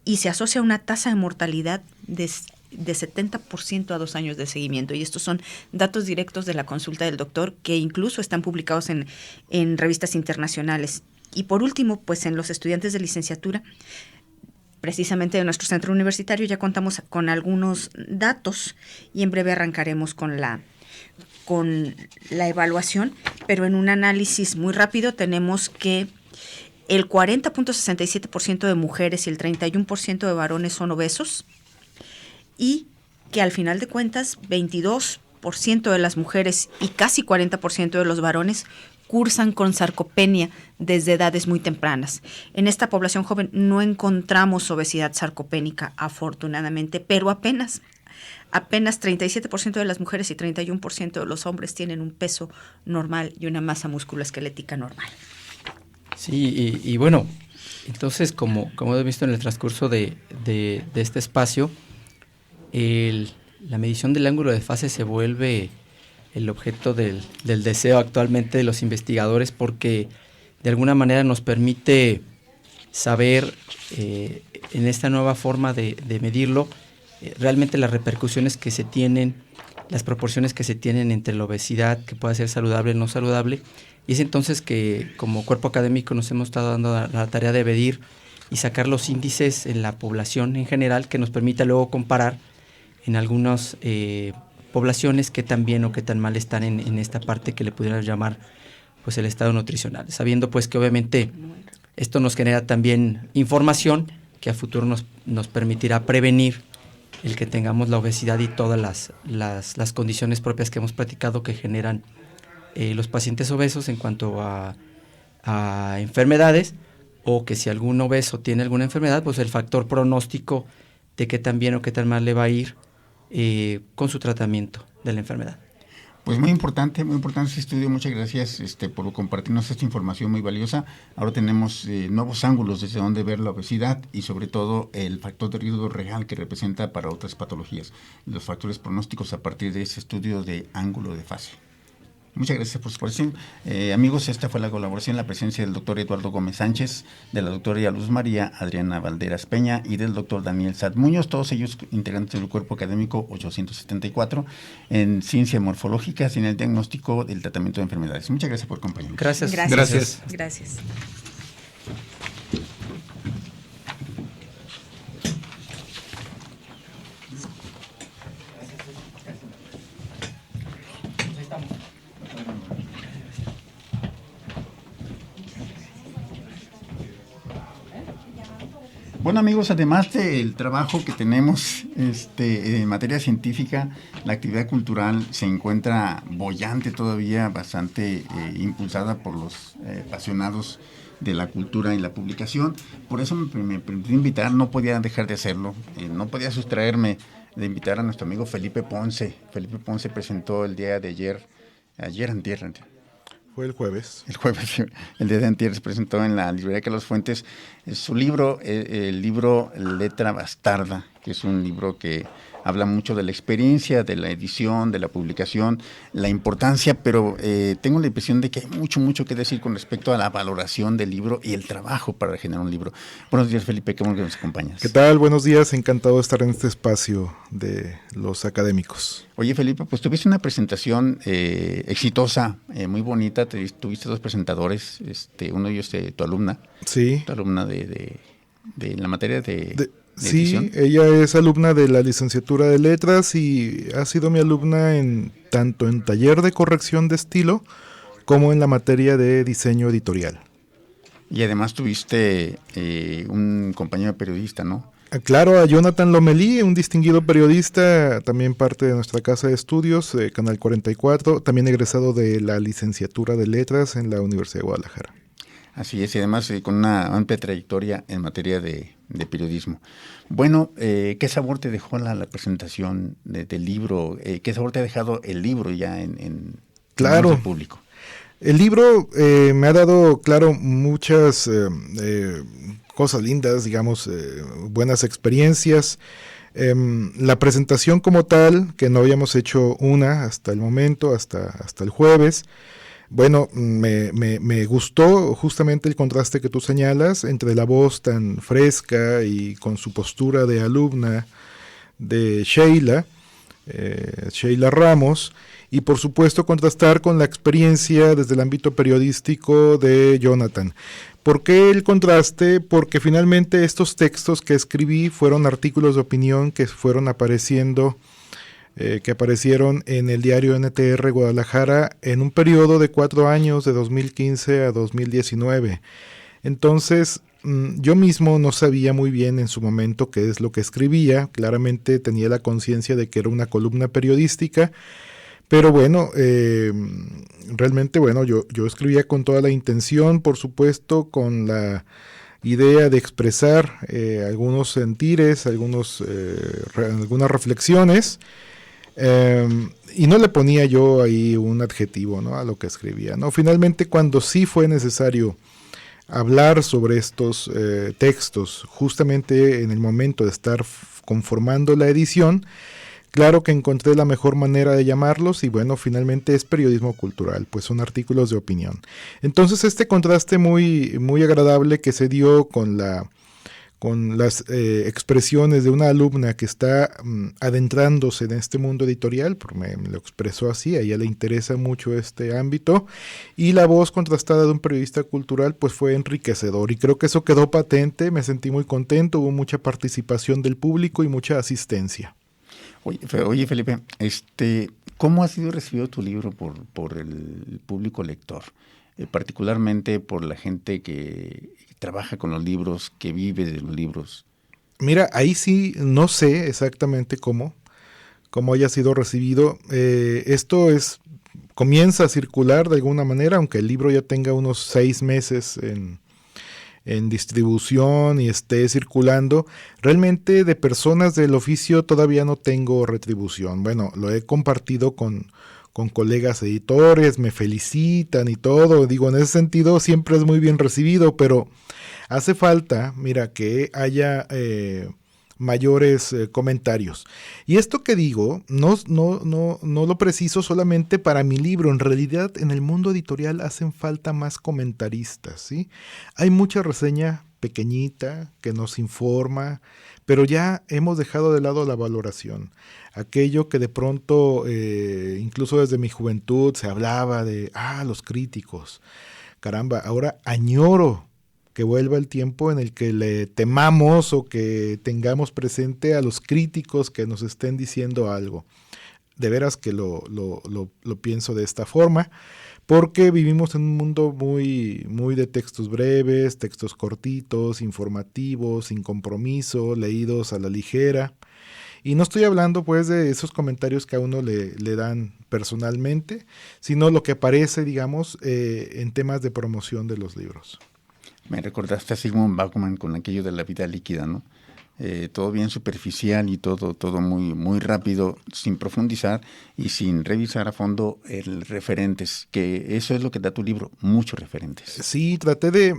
y se asocia a una tasa de mortalidad de 70% a 2 años de seguimiento. Y estos son datos directos de la consulta del doctor, que incluso están publicados en revistas internacionales. Y por último, pues en los estudiantes de licenciatura, precisamente de nuestro centro universitario, ya contamos con algunos datos y en breve arrancaremos con la evaluación, pero en un análisis muy rápido tenemos que el 40.67% de mujeres y el 31% de varones son obesos y que al final de cuentas 22% de las mujeres y casi 40% de los varones cursan con sarcopenia desde edades muy tempranas. En esta población joven no encontramos obesidad sarcopénica, afortunadamente, pero apenas 37% de las mujeres y 31% de los hombres tienen un peso normal y una masa musculoesquelética normal. Sí, y bueno, entonces como hemos visto en el transcurso de este espacio, la medición del ángulo de fase se vuelve el objeto del deseo actualmente de los investigadores, porque de alguna manera nos permite saber en esta nueva forma de medirlo realmente las repercusiones que se tienen, las proporciones que se tienen entre la obesidad, que puede ser saludable o no saludable, y es entonces que como cuerpo académico nos hemos estado dando la tarea de medir y sacar los índices en la población en general, que nos permita luego comparar en algunas poblaciones qué tan bien o qué tan mal están en esta parte que le pudieran llamar pues el estado nutricional, sabiendo pues que obviamente esto nos genera también información que a futuro nos permitirá prevenir el que tengamos la obesidad y todas las condiciones propias que hemos platicado que generan los pacientes obesos en cuanto a enfermedades, o que si algún obeso tiene alguna enfermedad, pues el factor pronóstico de qué tan bien o qué tan mal le va a ir con su tratamiento de la enfermedad. Pues muy importante este estudio. Muchas gracias por compartirnos esta información muy valiosa. Ahora tenemos nuevos ángulos desde donde ver la obesidad y sobre todo el factor de riesgo real que representa para otras patologías, los factores pronósticos a partir de ese estudio de ángulo de fase. Muchas gracias por su participación. Amigos, esta fue la colaboración, la presencia del doctor Eduardo Gómez Sánchez, de la doctora Luz María Adriana Valderas Peña y del doctor Daniel Saad Muñoz, todos ellos integrantes del cuerpo académico 874 en ciencia morfológica, en el diagnóstico del tratamiento de enfermedades. Muchas gracias por acompañarnos. Gracias. Gracias. Bueno, amigos, además del trabajo que tenemos en materia científica, la actividad cultural se encuentra boyante todavía, bastante impulsada por los apasionados de la cultura y la publicación. Por eso me permití invitar, no podía dejar de hacerlo, no podía sustraerme de invitar a nuestro amigo Felipe Ponce. Felipe Ponce presentó el día de antier. Fue el jueves. El día de antier se presentó en la librería Carlos Fuentes su libro, el libro Letra Bastarda, que es un libro que habla mucho de la experiencia, de la edición, de la publicación, la importancia, pero tengo la impresión de que hay mucho que decir con respecto a la valoración del libro y el trabajo para generar un libro. Buenos días, Felipe, qué bueno que nos acompañas. ¿Qué tal? Buenos días, encantado de estar en este espacio de los académicos. Oye, Felipe, pues tuviste una presentación exitosa, muy bonita, tuviste 2 presentadores, uno de ellos tu alumna. Sí. Tu alumna de la materia de sí, edición. Ella es alumna de la licenciatura de letras y ha sido mi alumna tanto en taller de corrección de estilo como en la materia de diseño editorial. Y además tuviste un compañero periodista, ¿no? Claro, a Jonathan Lomelí, un distinguido periodista, también parte de nuestra casa de estudios, Canal 44, también egresado de la licenciatura de letras en la Universidad de Guadalajara. Así es, y además con una amplia trayectoria en materia de periodismo. Bueno, ¿qué sabor te dejó la presentación del libro? ¿Qué sabor te ha dejado el libro ya en Claro. el público? El libro me ha dado, claro, muchas cosas lindas, digamos, buenas experiencias. La presentación como tal, que no habíamos hecho una hasta el momento, hasta el jueves. Bueno, me gustó justamente el contraste que tú señalas entre la voz tan fresca y con su postura de alumna de Sheila Ramos, y por supuesto contrastar con la experiencia desde el ámbito periodístico de Jonathan. ¿Por qué el contraste? Porque finalmente estos textos que escribí fueron artículos de opinión que fueron apareciendo, que aparecieron en el diario NTR Guadalajara en un periodo de 4 años, de 2015 a 2019. Entonces, yo mismo no sabía muy bien en su momento qué es lo que escribía. Claramente tenía la conciencia de que era una columna periodística, pero bueno, realmente, bueno, yo escribía con toda la intención, por supuesto, con la idea de expresar algunos sentires, algunas reflexiones, y no le ponía yo ahí un adjetivo, ¿no?, a lo que escribía, ¿no? Finalmente, cuando sí fue necesario hablar sobre estos textos, justamente en el momento de estar conformando la edición, claro que encontré la mejor manera de llamarlos, y bueno, finalmente es periodismo cultural, pues son artículos de opinión. Entonces este contraste muy, muy agradable que se dio con las expresiones de una alumna que está adentrándose en este mundo editorial, porque me lo expresó así, a ella le interesa mucho este ámbito, y la voz contrastada de un periodista cultural pues fue enriquecedor, y creo que eso quedó patente. Me sentí muy contento, hubo mucha participación del público y mucha asistencia. Oye, Felipe, ¿cómo ha sido recibido tu libro por el público lector? Particularmente por la gente que trabaja con los libros, que vive de los libros. Mira, ahí sí no sé exactamente cómo haya sido recibido. Esto comienza a circular de alguna manera, aunque el libro ya tenga unos 6 meses en distribución y esté circulando. Realmente de personas del oficio todavía no tengo retribución. Bueno, lo he compartido con colegas editores, me felicitan y todo. Digo, en ese sentido siempre es muy bien recibido, pero hace falta, mira, que haya mayores comentarios. Y esto que digo, no lo preciso solamente para mi libro. En realidad, en el mundo editorial hacen falta más comentaristas, ¿sí? Hay mucha reseña pequeñita que nos informa, pero ya hemos dejado de lado la valoración. Aquello que de pronto, incluso desde mi juventud, se hablaba de, los críticos. Caramba, ahora añoro que vuelva el tiempo en el que le temamos o que tengamos presente a los críticos que nos estén diciendo algo. De veras que lo pienso de esta forma, porque vivimos en un mundo muy, muy de textos breves, textos cortitos, informativos, sin compromiso, leídos a la ligera. Y no estoy hablando pues de esos comentarios que a uno le dan personalmente, sino lo que aparece, digamos, en temas de promoción de los libros. Me recordaste a Sigmund Bauman con aquello de la vida líquida, ¿no? Todo bien superficial y todo muy, muy rápido, sin profundizar y sin revisar a fondo referentes, que eso es lo que da tu libro, muchos referentes. Sí, traté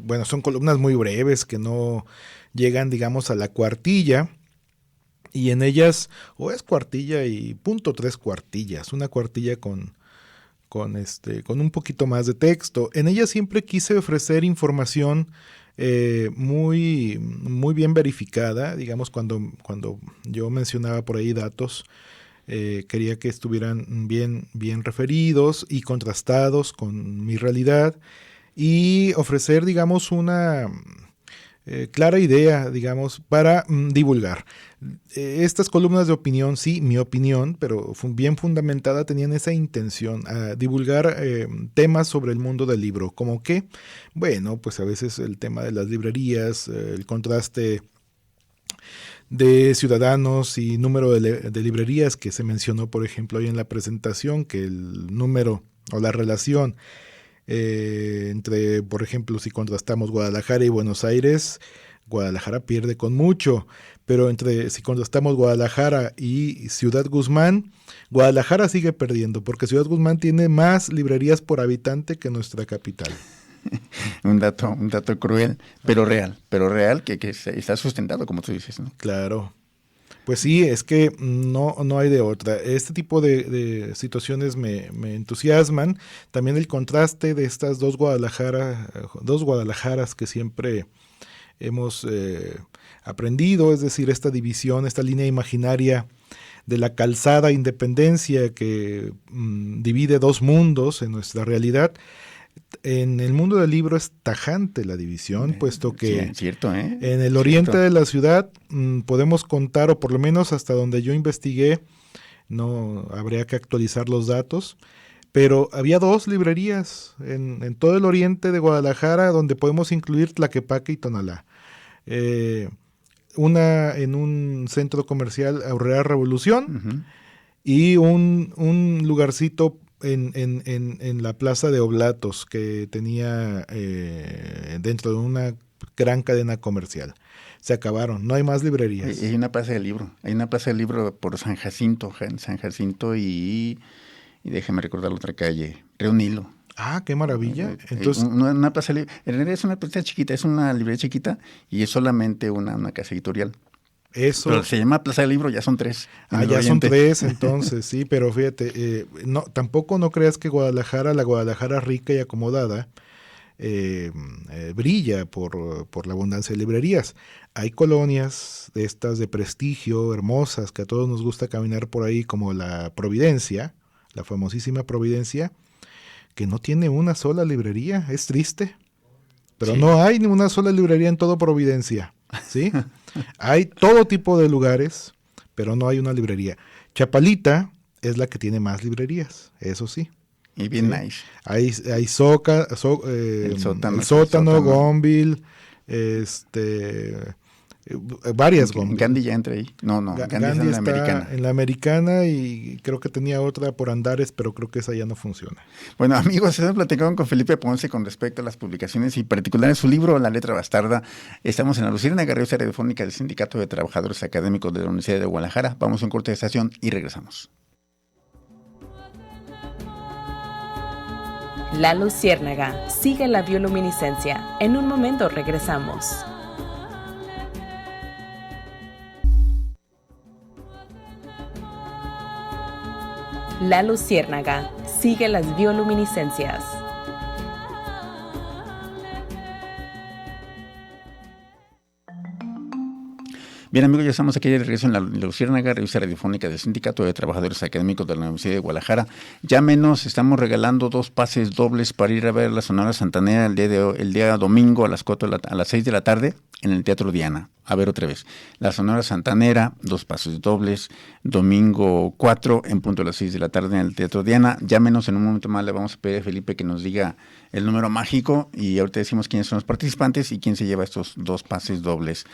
bueno, son columnas muy breves que no llegan, digamos, a la cuartilla, y en ellas es cuartilla y 0.3 cuartillas, una cuartilla con un poquito más de texto. En ella siempre quise ofrecer información muy, muy bien verificada. Digamos, cuando yo mencionaba por ahí datos, quería que estuvieran bien referidos y contrastados con mi realidad, y ofrecer, digamos, una clara idea, digamos, para divulgar. Estas columnas de opinión, sí, mi opinión, pero bien fundamentada, tenían esa intención, a divulgar temas sobre el mundo del libro, como que, bueno, pues a veces el tema de las librerías, el contraste de ciudadanos y número de librerías que se mencionó, por ejemplo, ahí en la presentación, que el número o la relación Entre, por ejemplo, si contrastamos Guadalajara y Buenos Aires, Guadalajara pierde con mucho, pero si contrastamos Guadalajara y Ciudad Guzmán, Guadalajara sigue perdiendo, porque Ciudad Guzmán tiene más librerías por habitante que nuestra capital. Un dato cruel, pero real, que está sustentado, como tú dices, ¿no? Claro. Pues sí, es que no hay de otra. Este tipo de situaciones me entusiasman. También el contraste de estas dos Guadalajaras que siempre hemos aprendido, es decir, esta división, esta línea imaginaria de la calzada Independencia que divide dos mundos en nuestra realidad. En el mundo del libro es tajante la división, puesto que sí, cierto, en el oriente de la ciudad podemos contar, o por lo menos hasta donde yo investigué, no habría que actualizar los datos, pero había 2 librerías en todo el oriente de Guadalajara donde podemos incluir Tlaquepaque y Tonalá. Una en un centro comercial, Aurrera Revolución, y un lugarcito en la plaza de Oblatos que tenía dentro de una gran cadena comercial. Se acabaron, no hay más librerías. Hay una plaza del libro, por San Jacinto y déjame recordar la otra calle, Río Nilo. Ah, qué maravilla. Entonces, una plaza en realidad es una plaza chiquita, es una librería chiquita y es solamente una casa editorial. Eso. Pero se llama Plaza del Libro, ya son 3. Ya son 3 entonces, sí, pero fíjate, tampoco no creas que la Guadalajara rica y acomodada, brilla por la abundancia de librerías. Hay colonias de estas de prestigio, hermosas, que a todos nos gusta caminar por ahí, como la Providencia, la famosísima Providencia, que no tiene una sola librería, es triste, pero sí. No hay ni una sola librería en todo Providencia, ¿sí? Hay todo tipo de lugares, pero no hay una librería. Chapalita es la que tiene más librerías, eso sí. Y bien nice. Hay el sótano, Gonville, varias Gonville. Gandhi ya entra ahí. No, Gandhi está en la Americana. En la Americana y creo que tenía otra por Andares, pero creo que esa ya no funciona. Bueno, amigos, hemos platicado con Felipe Ponce con respecto a las publicaciones y particular en su libro La Letra Bastarda. Estamos en la Luciérnaga, revista radiofónica del Sindicato de Trabajadores Académicos de la Universidad de Guadalajara. Vamos a un corte de estación y regresamos. La Luciérnaga sigue la bioluminiscencia. En un momento regresamos. La Luciérnaga sigue las bioluminiscencias. Bien, amigos, ya estamos aquí de regreso en la Luciérnaga, revista radiofónica del Sindicato de Trabajadores Académicos de la Universidad de Guadalajara. Ya menos, estamos regalando 2 pases dobles para ir a ver la Sonora Santanera el día domingo a las 6 de la tarde en el Teatro Diana. A ver otra vez. La Sonora Santanera, 2 pases dobles, domingo 4 en punto a las 6 de la tarde en el Teatro Diana. Ya menos, en un momento más le vamos a pedir a Felipe que nos diga el número mágico y ahorita decimos quiénes son los participantes y quién se lleva estos 2 pases dobles.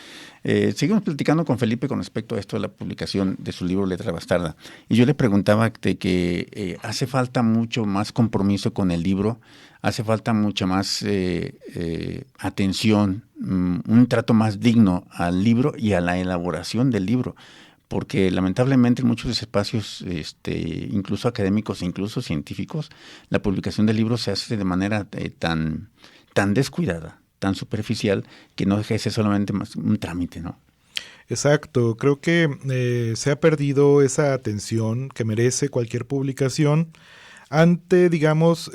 Seguimos platicando con Felipe con respecto a esto de la publicación de su libro Letra Bastarda. Y yo le preguntaba de que hace falta mucho más compromiso con el libro, hace falta mucha más atención, un trato más digno al libro y a la elaboración del libro, porque lamentablemente en muchos espacios, incluso académicos e incluso científicos, la publicación del libro se hace de manera tan descuidada, tan superficial, que no deja de ser solamente más un trámite, ¿no? Exacto, creo que se ha perdido esa atención que merece cualquier publicación ante, digamos,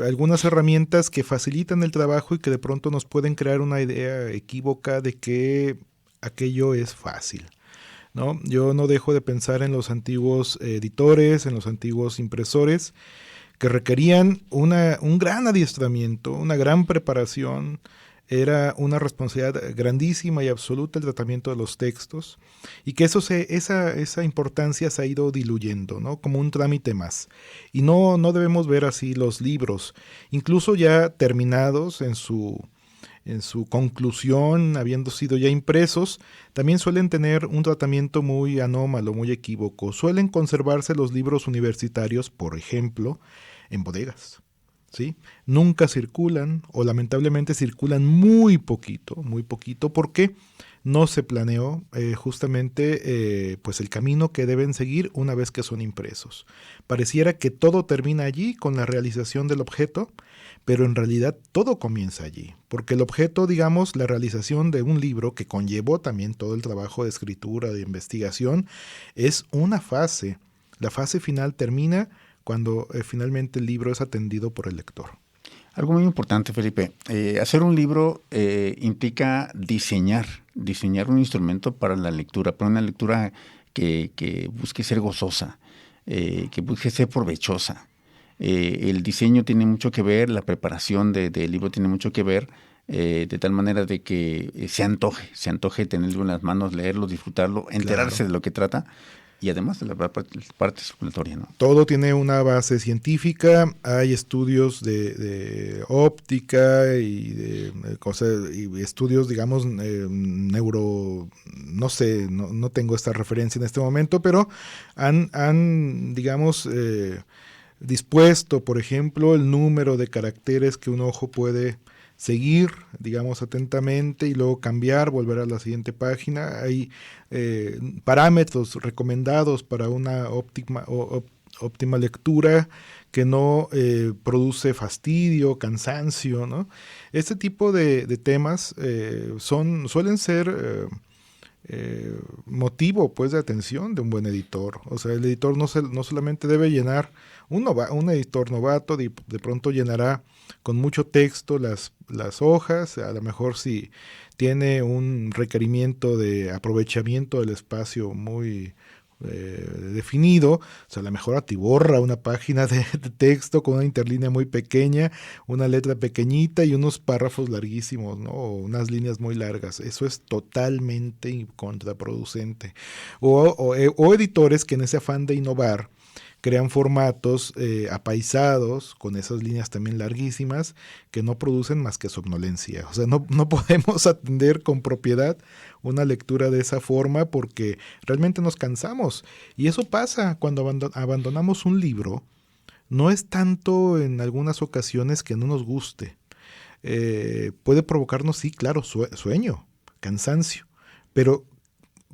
algunas herramientas que facilitan el trabajo y que de pronto nos pueden crear una idea equívoca de que aquello es fácil, ¿no? Yo no dejo de pensar en los antiguos editores, en los antiguos impresores, que requerían un gran adiestramiento, una gran preparación. Era una responsabilidad grandísima y absoluta el tratamiento de los textos, y que esa importancia se ha ido diluyendo, ¿no? Como un trámite más. Y no debemos ver así los libros, incluso ya terminados en su conclusión, habiendo sido ya impresos, también suelen tener un tratamiento muy anómalo, muy equívoco. Suelen conservarse los libros universitarios, por ejemplo, en bodegas. ¿sí? Nunca circulan o lamentablemente circulan muy poquito, porque no se planeó justamente pues el camino que deben seguir una vez que son impresos. Pareciera que todo termina allí con la realización del objeto, pero en realidad todo comienza allí, porque el objeto, digamos, la realización de un libro que conllevó también todo el trabajo de escritura, de investigación, es una fase. La fase final termina cuando finalmente el libro es atendido por el lector. Algo muy importante, Felipe, hacer un libro implica diseñar un instrumento para la lectura, para una lectura que busque ser gozosa, que busque ser provechosa. El diseño tiene mucho que ver, la preparación del libro tiene mucho que ver, de tal manera de que se antoje tenerlo en las manos, leerlo, disfrutarlo, enterarse de lo que trata. Y además de la parte circulatoria, ¿no? Todo tiene una base científica, hay estudios de óptica y de cosas, y estudios, digamos, no sé, no tengo esta referencia en este momento, pero han digamos, dispuesto, por ejemplo, el número de caracteres que un ojo puede seguir, digamos, atentamente y luego cambiar, volver a la siguiente página. Hay parámetros recomendados para una óptima lectura que no produce fastidio, cansancio, ¿no? Este tipo de temas suelen ser motivo, pues, de atención de un buen editor. O sea, el editor no solamente debe llenar, un editor novato de pronto llenará con mucho texto las hojas, a lo mejor si tiene un requerimiento de aprovechamiento del espacio muy definido, o sea, a lo mejor atiborra una página de texto con una interlínea muy pequeña, una letra pequeñita y unos párrafos larguísimos, ¿no? O unas líneas muy largas. Eso es totalmente contraproducente. O editores que en ese afán de innovar crean formatos apaisados, con esas líneas también larguísimas, que no producen más que somnolencia. O sea, no podemos atender con propiedad una lectura de esa forma porque realmente nos cansamos. Y eso pasa cuando abandonamos un libro. No es tanto en algunas ocasiones que no nos guste. Puede provocarnos, sí, claro, sueño, cansancio, pero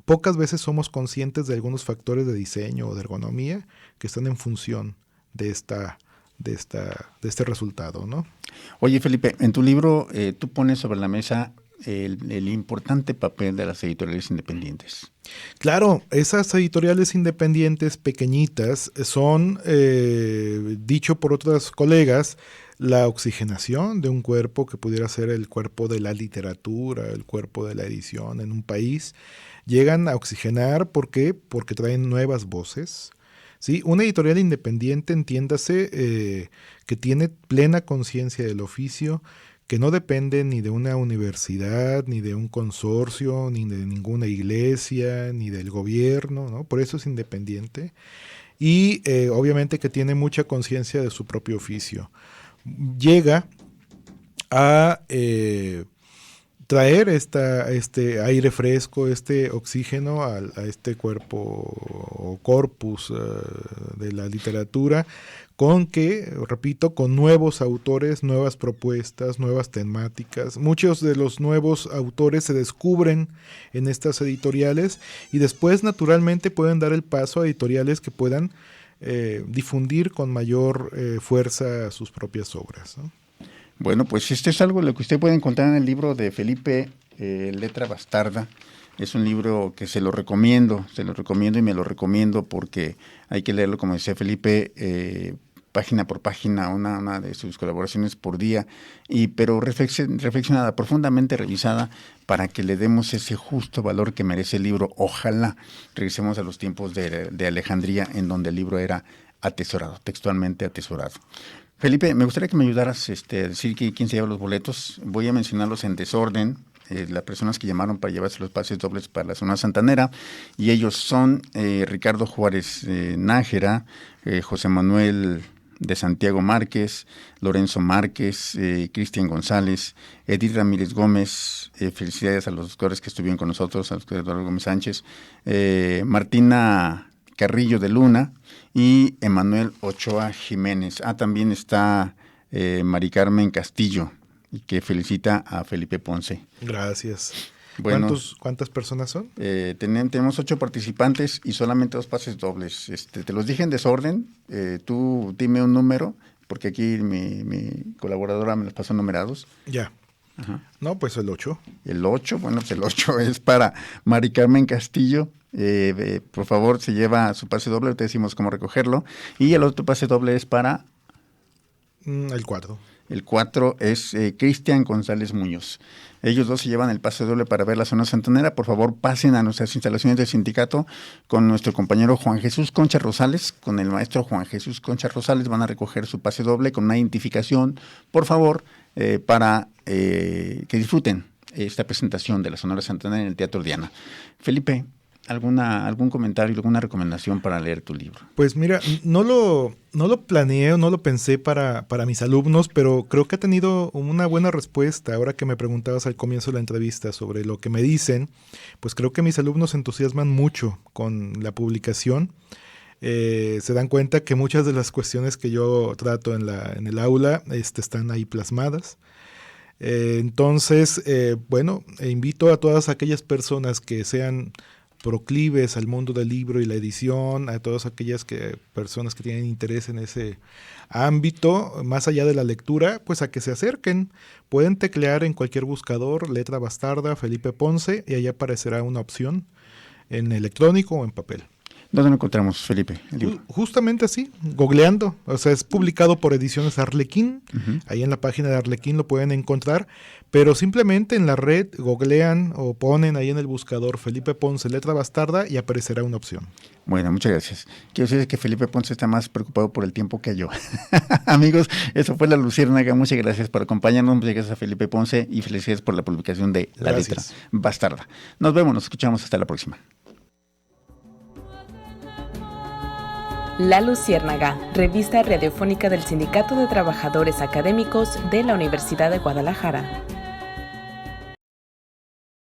pocas veces somos conscientes de algunos factores de diseño o de ergonomía que están en función de este resultado, ¿no? Oye, Felipe, en tu libro tú pones sobre la mesa el importante papel de las editoriales independientes. Claro, esas editoriales independientes pequeñitas son, dicho por otros colegas, la oxigenación de un cuerpo que pudiera ser el cuerpo de la literatura, el cuerpo de la edición en un país. Llegan a oxigenar, ¿por qué? Porque traen nuevas voces, ¿sí? Una editorial independiente, entiéndase, que tiene plena conciencia del oficio, que no depende ni de una universidad, ni de un consorcio, ni de ninguna iglesia, ni del gobierno, ¿no? Por eso es independiente. Y obviamente que tiene mucha conciencia de su propio oficio. Llega a traer este aire fresco, este oxígeno a este cuerpo o corpus de la literatura, con nuevos autores, nuevas propuestas, nuevas temáticas. Muchos de los nuevos autores se descubren en estas editoriales y después naturalmente pueden dar el paso a editoriales que puedan difundir con mayor fuerza sus propias obras, ¿no? Bueno, pues esto es algo lo que usted puede encontrar en el libro de Felipe, Letra Bastarda. Es un libro que se lo recomiendo y me lo recomiendo porque hay que leerlo, como decía Felipe, página por página, una de sus colaboraciones por día, pero reflexionada, profundamente revisada, para que le demos ese justo valor que merece el libro. Ojalá regresemos a los tiempos de Alejandría, en donde el libro era atesorado, textualmente atesorado. Felipe, me gustaría que me ayudaras a decir quién se lleva los boletos. Voy a mencionarlos en desorden. Las personas que llamaron para llevarse los pases dobles para la zona santanera, y ellos son Ricardo Juárez Nájera, José Manuel de Santiago Márquez, Lorenzo Márquez, Cristian González, Edith Ramírez Gómez, felicidades a los doctores que estuvieron con nosotros, a los doctores Eduardo Gómez Sánchez, Martina Carrillo de Luna y Emanuel Ochoa Jiménez. También está Mari Carmen Castillo, y que felicita a Felipe Ponce. Gracias. Bueno, ¿Cuántas personas son? Tenemos 8 participantes y solamente 2 pases dobles. Te los dije en desorden. Tú dime un número, porque aquí mi colaboradora me los pasó numerados. Ya. Ajá. No, pues el 8. El 8, bueno, pues el 8 es para Mari Carmen Castillo. Por favor, se lleva su pase doble, te decimos cómo recogerlo. Y el otro pase doble es para... El 4. El 4 es Cristian González Muñoz. Ellos dos se llevan el pase doble para ver la zona santanera. Por favor, pasen a nuestras instalaciones del sindicato con nuestro compañero Juan Jesús Concha Rosales, con el maestro Juan Jesús Concha Rosales. Van a recoger su pase doble con una identificación, por favor, para que disfruten esta presentación de la Sonora Santanera en el Teatro Diana. Felipe, ¿algún comentario, alguna recomendación para leer tu libro? Pues mira, no lo planeé o no lo pensé para mis alumnos, pero creo que ha tenido una buena respuesta. Ahora que me preguntabas al comienzo de la entrevista sobre lo que me dicen, pues creo que mis alumnos se entusiasman mucho con la publicación. Se dan cuenta que muchas de las cuestiones que yo trato en el aula están ahí plasmadas. Entonces, invito a todas aquellas personas que sean proclives al mundo del libro y la edición, a todas aquellas personas que tienen interés en ese ámbito, más allá de la lectura, pues a que se acerquen. Pueden teclear en cualquier buscador Letra Bastarda, Felipe Ponce, y ahí aparecerá una opción en electrónico o en papel. ¿Dónde lo encontramos, Felipe? Justamente así, googleando. O sea, es publicado por Ediciones Arlequín. Uh-huh. Ahí en la página de Arlequín lo pueden encontrar. Pero simplemente en la red googlean o ponen ahí en el buscador Felipe Ponce, Letra Bastarda, y aparecerá una opción. Bueno, muchas gracias. Quiero decir que Felipe Ponce está más preocupado por el tiempo que yo. Amigos, eso fue La Luciérnaga. Muchas gracias por acompañarnos. Muchas gracias a Felipe Ponce y felicidades por la publicación de La Letra Bastarda. Nos vemos, nos escuchamos. Hasta la próxima. La Luciérnaga, revista radiofónica del Sindicato de Trabajadores Académicos de la Universidad de Guadalajara.